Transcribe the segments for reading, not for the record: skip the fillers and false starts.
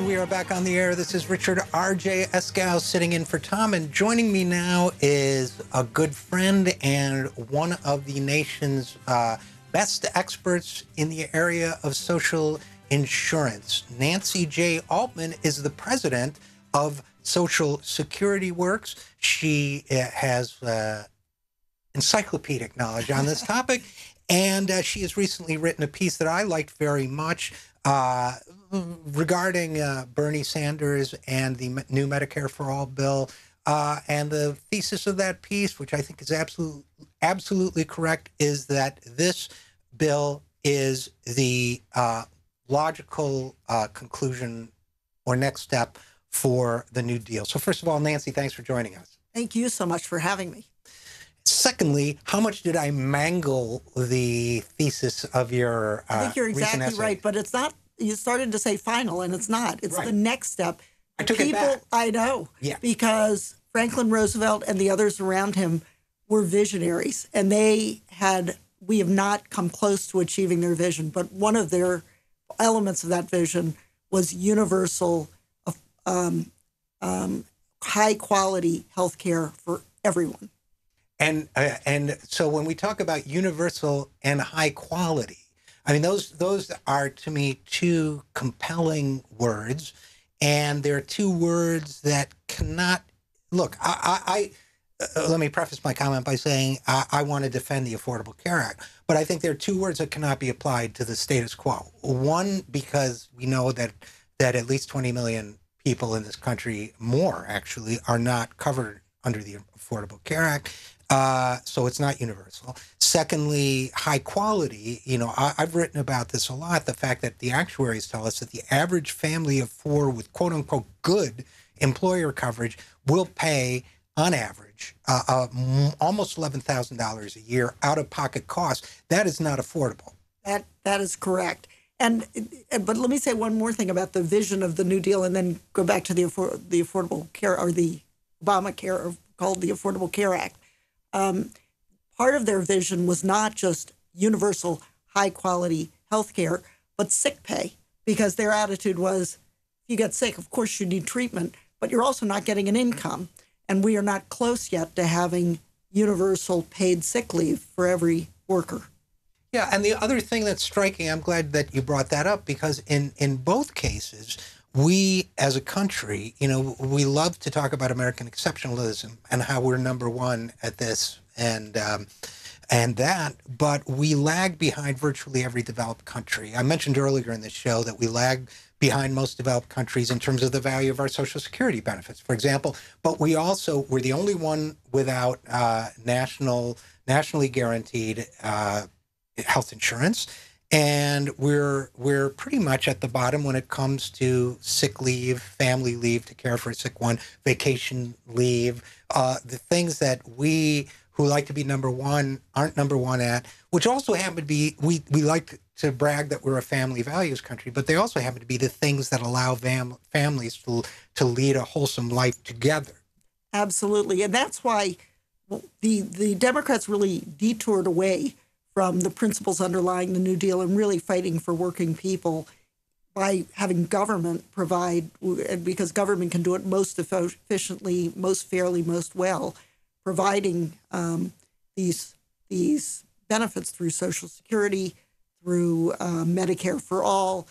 we are back on the air. This is Richard R.J. Eskow sitting in for Thom, and joining me now is a good friend and one of the nation's best experts in the area of social insurance. Nancy J. Altman is the president of Social Security Works. She has encyclopedic knowledge on this topic, and she has recently written a piece that I liked very much regarding Bernie Sanders and the new Medicare for All bill. And the thesis of that piece, which I think is absolutely correct, is that this bill is the logical conclusion or next step for the New Deal. So first of all, Nancy, thanks for joining us. Thank you so much for having me. Secondly, how much did I mangle the thesis of your I think you're exactly essay? right, but it's not. You started to say final, and it's not. It's right. The next step. I took it back. I know. Yeah. Because Franklin Roosevelt and the others around him were visionaries, and we have not come close to achieving their vision. But one of their elements of that vision was universal, high-quality health care for everyone. And so when we talk about universal and high quality, I mean, those are, to me, two compelling words. And they're two words that cannot, look, let me preface my comment by saying I want to defend the Affordable Care Act, but I think there are two words that cannot be applied to the status quo. One, because we know that at least 20 million people in this country, more actually, are not covered under the Affordable Care Act. So it's not universal. Secondly, high quality. You know, I've written about this a lot, the fact that the actuaries tell us that the average family of four with quote unquote good employer coverage will pay, on average, almost $11,000 a year out of pocket costs. That is not affordable. That is correct. But let me say one more thing about the vision of the New Deal, and then go back to the Affordable Care, or the Obamacare, or called the Affordable Care Act. Part of their vision was not just universal high-quality health care, but sick pay, because their attitude was, if you get sick, of course you need treatment, but you're also not getting an income. And we are not close yet to having universal paid sick leave for every worker. Yeah, and the other thing that's striking, I'm glad that you brought that up, because in both cases, we as a country, you know, we love to talk about American exceptionalism and how we're number one at this and that, but we lag behind virtually every developed country. I mentioned earlier in this show that we lag behind most developed countries in terms of the value of our Social Security benefits, for example, but we're the only one without nationally guaranteed health insurance. And we're pretty much at the bottom when it comes to sick leave, family leave to care for a sick one, vacation leave, the things that we who like to be number one aren't number one at, which also happen to be, we like to brag that we're a family values country, but they also happen to be the things that allow families to lead a wholesome life together. Absolutely. And that's why the Democrats really detoured away from the principles underlying the New Deal and really fighting for working people by having government provide, because government can do it most efficiently, most fairly, most well, providing these benefits through Social Security, through Medicare for All.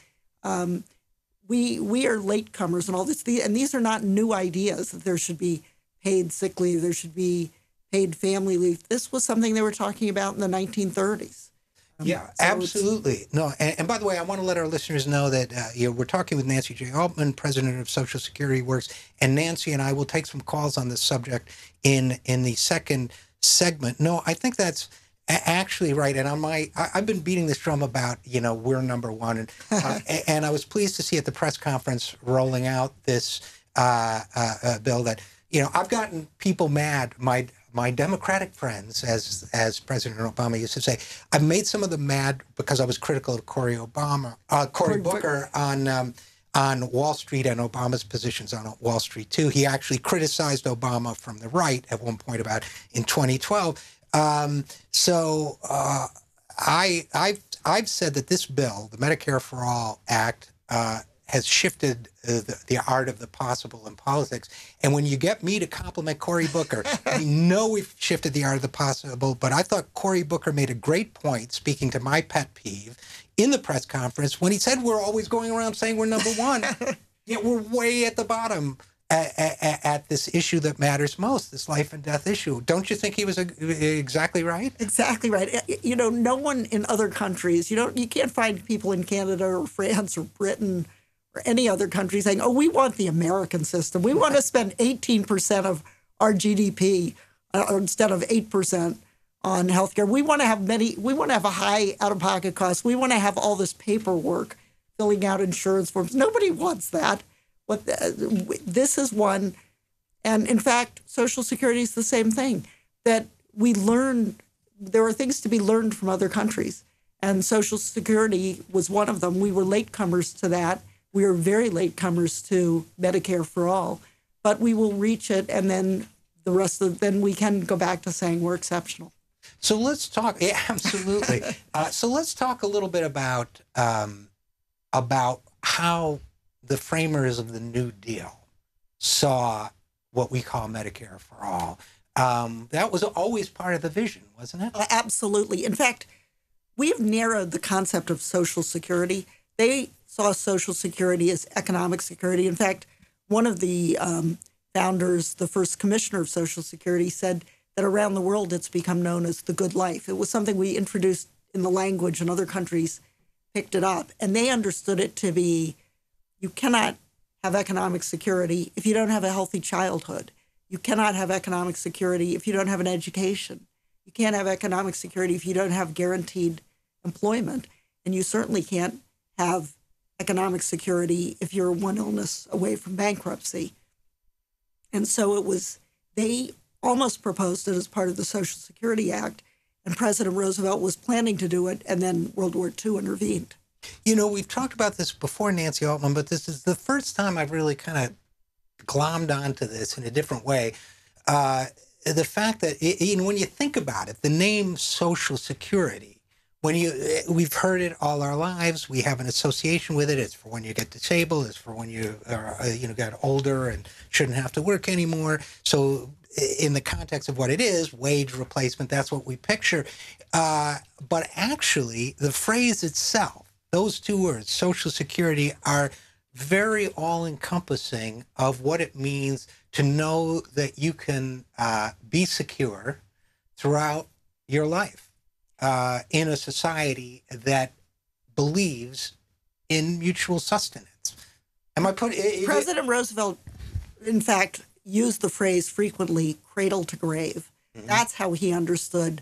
We are latecomers and all this, and these are not new ideas that there should be paid sick leave, there should be paid family leave. This was something they were talking about in the 1930s. Yeah, absolutely. No, and by the way, I want to let our listeners know that we're talking with Nancy J. Altman, president of Social Security Works, and Nancy and I will take some calls on this subject in the second segment. No, I think that's actually right. And I've been beating this drum about, we're number one, and I was pleased to see at the press conference rolling out this bill that I've gotten people mad. My Democratic friends, as President Obama used to say, I've made some of them mad because I was critical of Cory Booker on Wall Street and Obama's positions on Wall Street too. He actually criticized Obama from the right at one point in 2012. I've said that this bill, the Medicare for All Act, has shifted the art of the possible in politics. And when you get me to compliment Cory Booker, we know we've shifted the art of the possible. But I thought Cory Booker made a great point, speaking to my pet peeve, in the press conference when he said we're always going around saying we're number one, yet we're way at the bottom at this issue that matters most, this life and death issue. Don't you think he was exactly right? Exactly right. You know, no one in other countries, you can't find people in Canada or France or Britain or any other country saying, oh, we want the American system. We want to spend 18% of our GDP instead of 8% on healthcare. We want to have a high out-of-pocket cost. We want to have all this paperwork, filling out insurance forms. Nobody wants that. This is one, and in fact, Social Security is the same thing, that we learn, there are things to be learned from other countries, and Social Security was one of them. We were latecomers to that. We were very latecomers to Medicare for all, but we will reach it, and then then we can go back to saying we're exceptional. So let's talk, yeah, absolutely. So let's talk a little bit about how the framers of the New Deal saw what we call Medicare for all. That was always part of the vision, wasn't it? Absolutely. In fact, we have narrowed the concept of Social Security. They saw Social Security as economic security. In fact, one of the founders, the first commissioner of Social Security, said that around the world it's become known as the good life. It was something we introduced in the language, and other countries picked it up. And they understood it to be, you cannot have economic security if you don't have a healthy childhood. You cannot have economic security if you don't have an education. You can't have economic security if you don't have guaranteed employment. And you certainly can't have economic security if you're one illness away from bankruptcy. And so they almost proposed it as part of the Social Security Act, and President Roosevelt was planning to do it, and then World War II intervened. You know, we've talked about this before, Nancy Altman, but this is the first time I've really kind of glommed onto this in a different way. The fact that, when you think about it, the name Social Security, we've heard it all our lives. We have an association with it. It's for when you get disabled. It's for when you got older and shouldn't have to work anymore. So in the context of what it is, wage replacement, that's what we picture. But actually, the phrase itself, those two words, Social Security, are very all-encompassing of what it means to know that you can be secure throughout your life in a society that believes in mutual sustenance. President Roosevelt, in fact, used the phrase frequently, cradle to grave. Mm-hmm. That's how he understood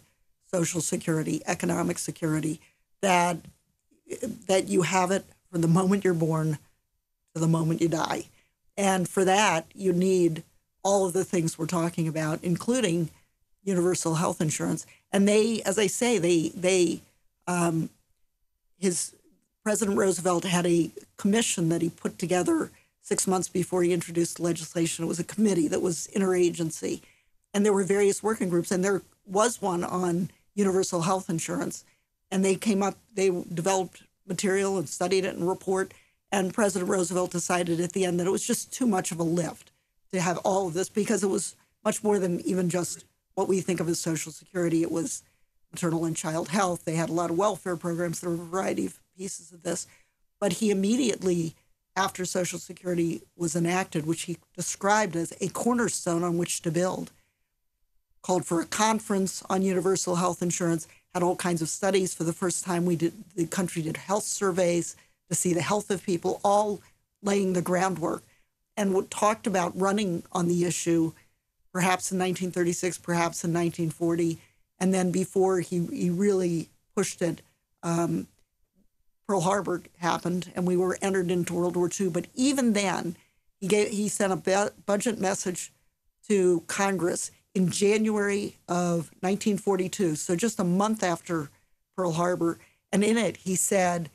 Social Security, economic security, that you have it from the moment you're born to the moment you die. And for that, you need all of the things we're talking about, including universal health insurance. And they, as I say, President Roosevelt had a commission that he put together 6 months before he introduced legislation. It was a committee that was interagency. And there were various working groups, and there was one on universal health insurance. And they developed material and studied it and report. And President Roosevelt decided at the end that it was just too much of a lift to have all of this, because it was much more than even just what we think of as Social Security. It was maternal and child health. They had a lot of welfare programs. There were a variety of pieces of this. But he immediately, after Social Security was enacted, which he described as a cornerstone on which to build, called for a conference on universal health insurance, had all kinds of studies. For the first time, the country did health surveys to see the health of people, all laying the groundwork, and talked about running on the issue, perhaps in 1936, perhaps in 1940. And then before he really pushed it, Pearl Harbor happened, and we were entered into World War II. But even then, he sent a budget message to Congress in January of 1942, so just a month after Pearl Harbor. And in it, he said,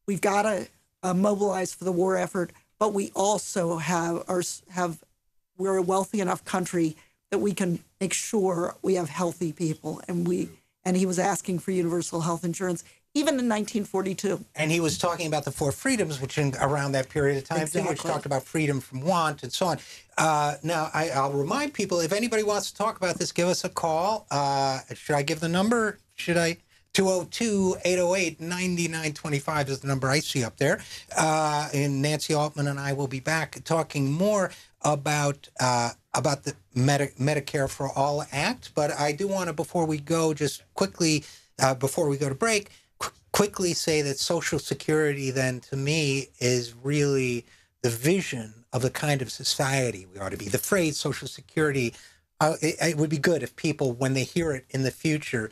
we've got to mobilize for the war effort, but we also we're a wealthy enough country that we can make sure we have healthy people. And he was asking for universal health insurance. even in 1942. And he was talking about the four freedoms, which around that period of time, too, which Exactly. talked about freedom from want and so on. Now, I'll remind people, if anybody wants to talk about this, give us a call. Should I give the number? Should I? 202-808-9925 is the number I see up there. And Nancy Altman and I will be back talking more about the Medicare for All Act. But I do want to, before we go, just quickly, before we go to break, quickly say that Social Security, then, to me, is really the vision of the kind of society we ought to be. The phrase Social Security, it would be good if people, when they hear it in the future,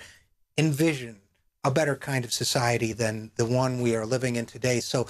envision a better kind of society than the one we are living in today. So